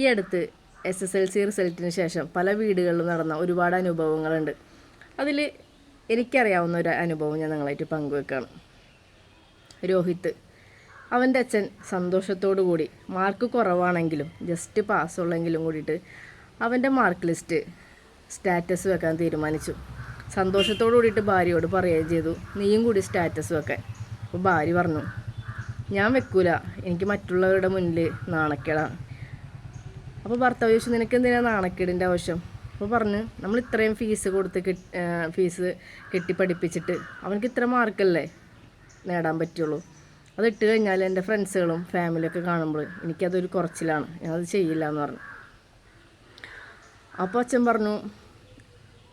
ഈ അടുത്ത് SSLC റിസൾട്ടിന് ശേഷം പല വീടുകളിലും നടന്ന ഒരുപാട് അനുഭവങ്ങളുണ്ട്. അതിൽ എനിക്കറിയാവുന്ന ഒരു അനുഭവം ഞാൻ നിങ്ങളായിട്ട് പങ്കുവെക്കുകയാണ്. രോഹിത്ത്, അവൻ്റെ അച്ഛൻ സന്തോഷത്തോടു കൂടി മാർക്ക് കുറവാണെങ്കിലും ജസ്റ്റ് പാസ്സുള്ളെങ്കിലും കൂടിയിട്ട് അവൻ്റെ മാർക്ക് ലിസ്റ്റ് സ്റ്റാറ്റസ് വെക്കാൻ തീരുമാനിച്ചു. സന്തോഷത്തോടു കൂടിയിട്ട് ഭാര്യയോട് പറയുകയും ചെയ്തു, നീയും കൂടി സ്റ്റാറ്റസ് വെക്കാൻ. അപ്പോൾ ഭാര്യ പറഞ്ഞു, ഞാൻ വെക്കൂല, എനിക്ക് മറ്റുള്ളവരുടെ മുന്നിൽ നാണക്കേടാണ്. അപ്പോൾ ഭർത്താവ് ചോദിച്ചു, നിനക്ക് എന്തിനാണ് നാണക്കേടിൻ്റെ ആവശ്യം? അപ്പോൾ പറഞ്ഞു, നമ്മൾ ഇത്രയും ഫീസ് കെട്ടി പഠിപ്പിച്ചിട്ട് അവനക്ക് ഇത്ര മാർക്കല്ലേ നേടാൻ പറ്റുള്ളൂ. അതിട്ട് കഴിഞ്ഞാൽ എൻ്റെ ഫ്രണ്ട്സുകളും ഫാമിലിയൊക്കെ കാണുമ്പോൾ എനിക്കതൊരു കുറച്ചിലാണ്, ഞാനത് ചെയ്യില്ല എന്ന് പറഞ്ഞു. അപ്പോൾ അച്ഛൻ പറഞ്ഞു,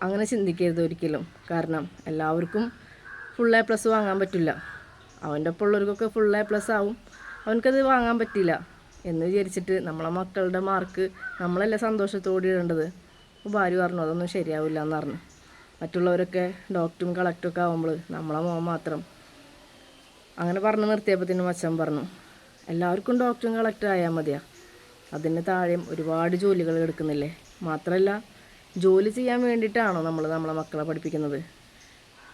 അങ്ങനെ ചിന്തിക്കരുത് ഒരിക്കലും. കാരണം എല്ലാവർക്കും ഫുൾ A+ വാങ്ങാൻ പറ്റില്ല. അവൻ്റെ ഒപ്പം ഉള്ളവർക്കൊക്കെ ഫുൾ A+ ആവും, അവനക്കത് വാങ്ങാൻ പറ്റില്ല എന്ന് വിചാരിച്ചിട്ട് നമ്മളെ മക്കളുടെ മാർക്ക് നമ്മളല്ലേ സന്തോഷത്തോടെ ഇടേണ്ടത്. അപ്പോൾ ഭാര്യ പറഞ്ഞു, അതൊന്നും ശരിയാവില്ല എന്ന് പറഞ്ഞു. മറ്റുള്ളവരൊക്കെ ഡോക്ടറും കളക്ടറൊക്കെ ആകുമ്പോൾ നമ്മളെ മോൻ മാത്രം. അങ്ങനെ പറഞ്ഞ് നിർത്തിയപ്പോഴത്തേനും അച്ഛൻ പറഞ്ഞു, എല്ലാവർക്കും ഡോക്ടറും കളക്ടറും ആയാൽ മതിയാ, അതിന് താഴെയും ഒരുപാട് ജോലികൾ എടുക്കുന്നില്ലേ. മാത്രമല്ല ജോലി ചെയ്യാൻ വേണ്ടിയിട്ടാണോ നമ്മളെ മക്കളെ പഠിപ്പിക്കുന്നത്?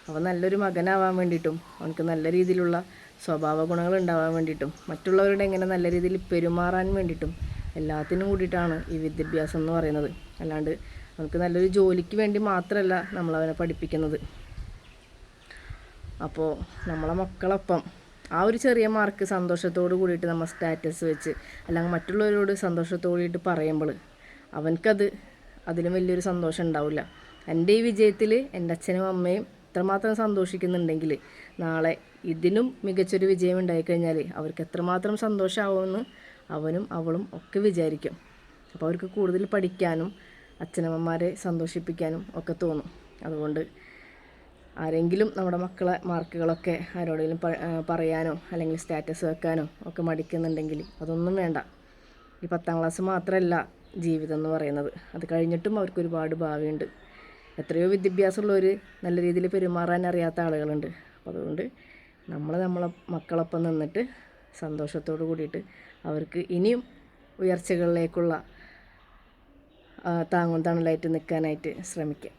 അവൻ നല്ലൊരു മകനാവാൻ വേണ്ടിയിട്ടും അവനക്ക് നല്ല രീതിയിലുള്ള സ്വഭാവ ഗുണങ്ങൾ ഉണ്ടാവാൻ വേണ്ടിയിട്ടും മറ്റുള്ളവരുടെ എങ്ങനെ നല്ല രീതിയിൽ പെരുമാറാൻ വേണ്ടിയിട്ടും എല്ലാത്തിനും കൂടിയിട്ടാണ് ഈ വിദ്യാഭ്യാസം എന്ന് പറയുന്നത്. അല്ലാണ്ട് അവനക്ക് നല്ലൊരു ജോലിക്ക് വേണ്ടി മാത്രമല്ല നമ്മളവനെ പഠിപ്പിക്കുന്നത്. അപ്പോൾ നമ്മളെ മക്കളൊപ്പം ആ ഒരു ചെറിയ മാർക്ക് സന്തോഷത്തോട് കൂടിയിട്ട് നമ്മൾ സ്റ്റാറ്റസ് വെച്ച് അല്ലെങ്കിൽ മറ്റുള്ളവരോട് സന്തോഷത്തോട് കൂടിയിട്ട് പറയുമ്പോൾ അവനക്കത് അതിലും വലിയൊരു സന്തോഷം ഉണ്ടാവില്ല. എൻ്റെ ഈ വിജയത്തിൽ എൻ്റെ അച്ഛനും അമ്മയും എത്രമാത്രം സന്തോഷിക്കുന്നുണ്ടെങ്കിൽ നാളെ ഇതിനും മികച്ചൊരു വിജയം ഉണ്ടായിക്കഴിഞ്ഞാൽ അവർക്ക് എത്രമാത്രം സന്തോഷമാവുമെന്ന് അവനും അവളും ഒക്കെ വിചാരിക്കും. അപ്പോൾ അവർക്ക് കൂടുതൽ പഠിക്കാനും അച്ഛനമ്മമാരെ സന്തോഷിപ്പിക്കാനും ഒക്കെ തോന്നും. അതുകൊണ്ട് ആരെങ്കിലും നമ്മുടെ മക്കളെ മാർക്കുകളൊക്കെ ആരോടെങ്കിലും പറയാനോ അല്ലെങ്കിൽ സ്റ്റാറ്റസ് വെക്കാനോ ഒക്കെ മടിക്കുന്നുണ്ടെങ്കിൽ അതൊന്നും വേണ്ട. ഈ 10ാം ക്ലാസ് മാത്രമല്ല ജീവിതം എന്ന് പറയുന്നത്, അത് കഴിഞ്ഞിട്ടും അവർക്ക് ഒരുപാട് ഭാവിയുണ്ട്. എത്രയോ വിദ്യാഭ്യാസമുള്ളവർ നല്ല രീതിയിൽ പെരുമാറാൻ അറിയാത്ത ആളുകളുണ്ട്. അപ്പോൾ അതുകൊണ്ട് നമ്മളെ മക്കളൊപ്പം നിന്നിട്ട് സന്തോഷത്തോട് കൂടിയിട്ട് അവർക്ക് ഇനിയും ഉയർച്ചകളിലേക്കുള്ള താങ്ങും തണലായിട്ട് നിൽക്കാനായിട്ട് ശ്രമിക്കുക.